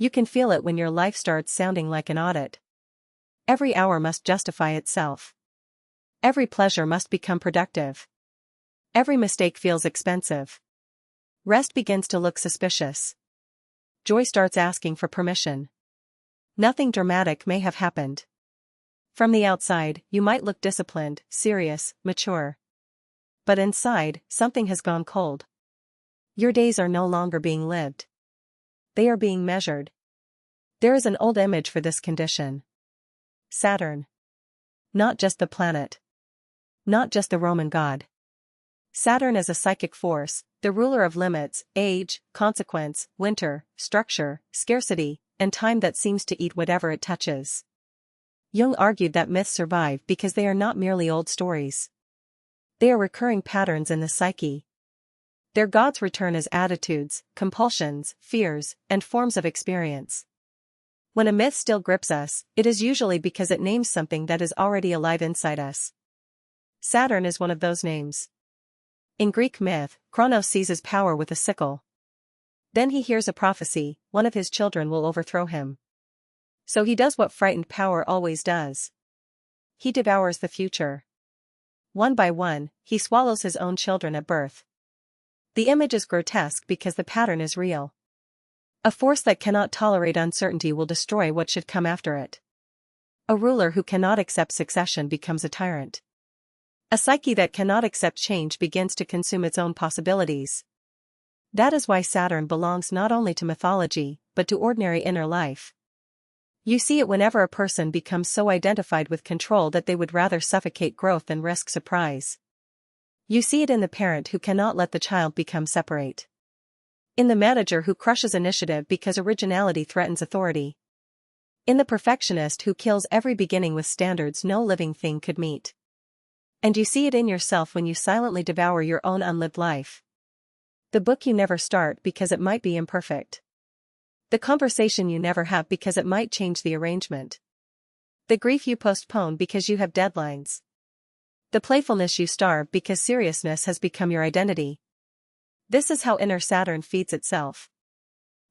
You can feel it when your life starts sounding like an audit. Every hour must justify itself. Every pleasure must become productive. Every mistake feels expensive. Rest begins to look suspicious. Joy starts asking for permission. Nothing dramatic may have happened. From the outside, you might look disciplined, serious, mature. But inside, something has gone cold. Your days are no longer being lived. They are being measured. There is an old image for this condition. Saturn. Not just the planet. Not just the Roman god. Saturn is a psychic force, the ruler of limits, age, consequence, winter, structure, scarcity, and time that seems to eat whatever it touches. Jung argued that myths survive because they are not merely old stories. They are recurring patterns in the psyche. Their gods return as attitudes, compulsions, fears, and forms of experience. When a myth still grips us, it is usually because it names something that is already alive inside us. Saturn is one of those names. In Greek myth, Kronos seizes power with a sickle. Then he hears a prophecy: one of his children will overthrow him. So he does what frightened power always does. He devours the future. One by one, he swallows his own children at birth. The image is grotesque because the pattern is real. A force that cannot tolerate uncertainty will destroy what should come after it. A ruler who cannot accept succession becomes a tyrant. A psyche that cannot accept change begins to consume its own possibilities. That is why Saturn belongs not only to mythology, but to ordinary inner life. You see it whenever a person becomes so identified with control that they would rather suffocate growth than risk surprise. You see it in the parent who cannot let the child become separate. In the manager who crushes initiative because originality threatens authority. In the perfectionist who kills every beginning with standards no living thing could meet. And you see it in yourself when you silently devour your own unlived life. The book you never start because it might be imperfect. The conversation you never have because it might change the arrangement. The grief you postpone because you have deadlines. The playfulness you starve because seriousness has become your identity. This is how inner Saturn feeds itself.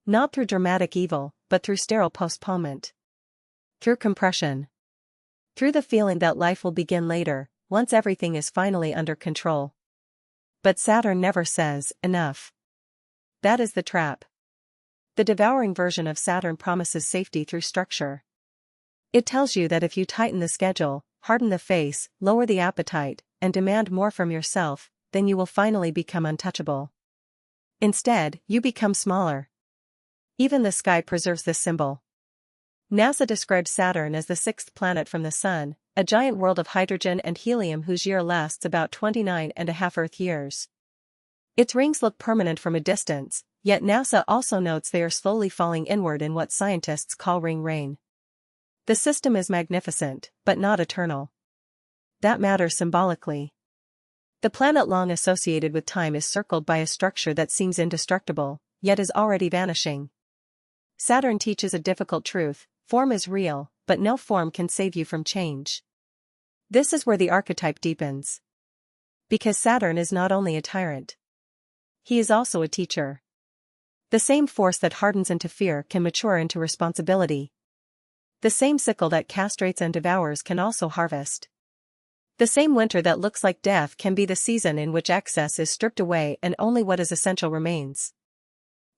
Not through dramatic evil, but through sterile postponement. Through compression. Through the feeling that life will begin later, once everything is finally under control. But Saturn never says, enough. That is the trap. The devouring version of Saturn promises safety through structure. It tells you that if you tighten the schedule, harden the face, lower the appetite, and demand more from yourself, then you will finally become untouchable. Instead, you become smaller. Even the sky preserves this symbol. NASA describes Saturn as the sixth planet from the Sun, a giant world of hydrogen and helium whose year lasts about 29.5 Earth years. Its rings look permanent from a distance, yet NASA also notes they are slowly falling inward in what scientists call ring rain. The system is magnificent, but not eternal. That matters symbolically. The planet long associated with time is circled by a structure that seems indestructible, yet is already vanishing. Saturn teaches a difficult truth: form is real, but no form can save you from change. This is where the archetype deepens. Because Saturn is not only a tyrant. He is also a teacher. The same force that hardens into fear can mature into responsibility. The same sickle that castrates and devours can also harvest. The same winter that looks like death can be the season in which excess is stripped away and only what is essential remains.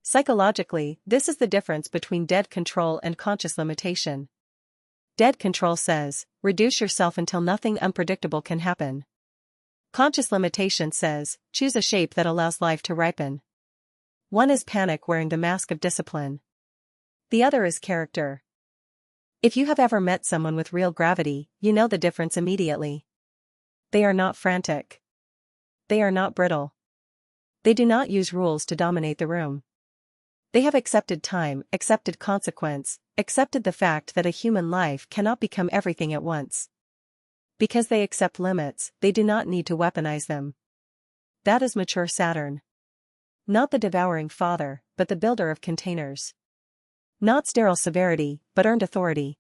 Psychologically, this is the difference between dead control and conscious limitation. Dead control says, reduce yourself until nothing unpredictable can happen. Conscious limitation says, choose a shape that allows life to ripen. One is panic wearing the mask of discipline. The other is character. If you have ever met someone with real gravity, you know the difference immediately. They are not frantic. They are not brittle. They do not use rules to dominate the room. They have accepted time, accepted consequence, accepted the fact that a human life cannot become everything at once. Because they accept limits, they do not need to weaponize them. That is mature Saturn. Not the devouring father, but the builder of containers. Not sterile severity, but earned authority.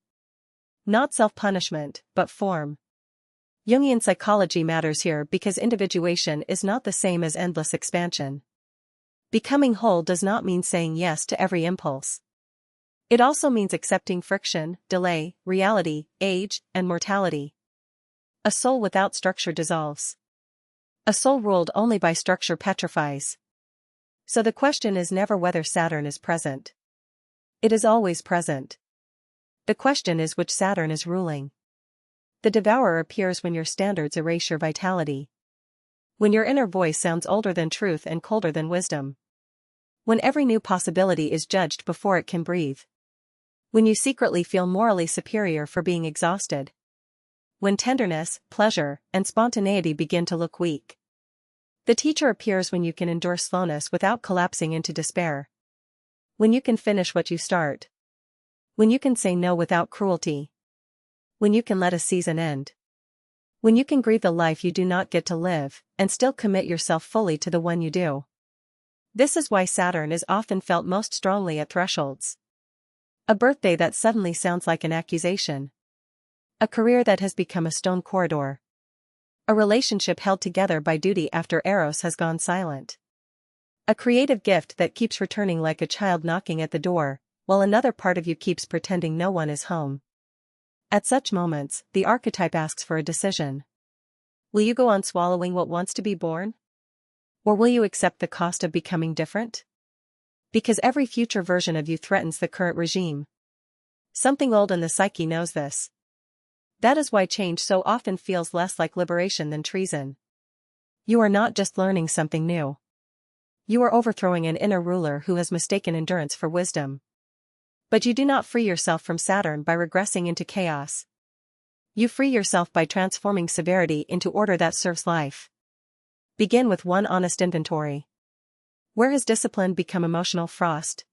Not self-punishment, but form. Jungian psychology matters here because individuation is not the same as endless expansion. Becoming whole does not mean saying yes to every impulse. It also means accepting friction, delay, reality, age, and mortality. A soul without structure dissolves. A soul ruled only by structure petrifies. So the question is never whether Saturn is present. It is always present. The question is which Saturn is ruling. The devourer appears when your standards erase your vitality. When your inner voice sounds older than truth and colder than wisdom. When every new possibility is judged before it can breathe. When you secretly feel morally superior for being exhausted. When tenderness, pleasure, and spontaneity begin to look weak. The teacher appears when you can endure slowness without collapsing into despair. When you can finish what you start. When you can say no without cruelty. When you can let a season end. When you can grieve the life you do not get to live, and still commit yourself fully to the one you do. This is why Saturn is often felt most strongly at thresholds. A birthday that suddenly sounds like an accusation. A career that has become a stone corridor. A relationship held together by duty after Eros has gone silent. A creative gift that keeps returning like a child knocking at the door, while another part of you keeps pretending no one is home. At such moments, the archetype asks for a decision. Will you go on swallowing what wants to be born? Or will you accept the cost of becoming different? Because every future version of you threatens the current regime. Something old in the psyche knows this. That is why change so often feels less like liberation than treason. You are not just learning something new. You are overthrowing an inner ruler who has mistaken endurance for wisdom. But you do not free yourself from Saturn by regressing into chaos. You free yourself by transforming severity into order that serves life. Begin with one honest inventory. Where has discipline become emotional frost?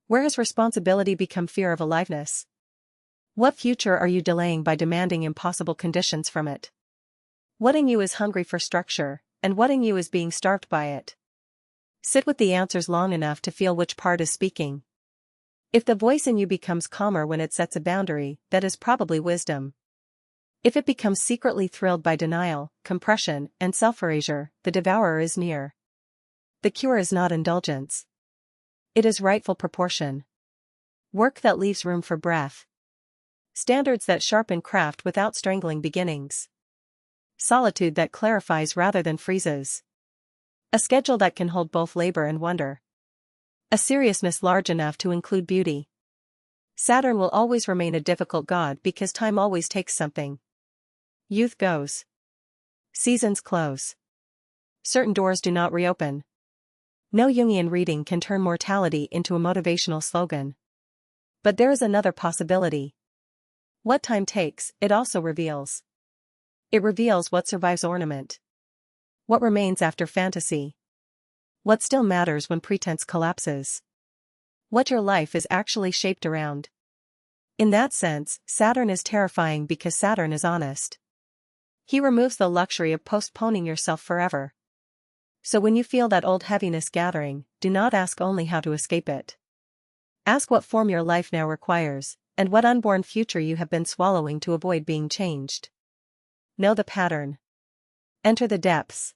Where has responsibility become fear of aliveness? What future are you delaying by demanding impossible conditions from it? What in you is hungry for structure, and what in you is being starved by it? Sit with the answers long enough to feel which part is speaking. If the voice in you becomes calmer when it sets a boundary, that is probably wisdom. If it becomes secretly thrilled by denial, compression, and self-erasure, the devourer is near. The cure is not indulgence. It is rightful proportion. Work that leaves room for breath. Standards that sharpen craft without strangling beginnings. Solitude that clarifies rather than freezes. A schedule that can hold both labor and wonder. A seriousness large enough to include beauty. Saturn will always remain a difficult god because time always takes something. Youth goes. Seasons close. Certain doors do not reopen. No Jungian reading can turn mortality into a motivational slogan. But there is another possibility. What time takes, it also reveals. It reveals what survives ornament. What remains after fantasy. What still matters when pretense collapses. What your life is actually shaped around. In that sense, Saturn is terrifying because Saturn is honest. He removes the luxury of postponing yourself forever. So when you feel that old heaviness gathering, do not ask only how to escape it. Ask what form your life now requires, and what unborn future you have been swallowing to avoid being changed. Know the pattern. Enter the depths.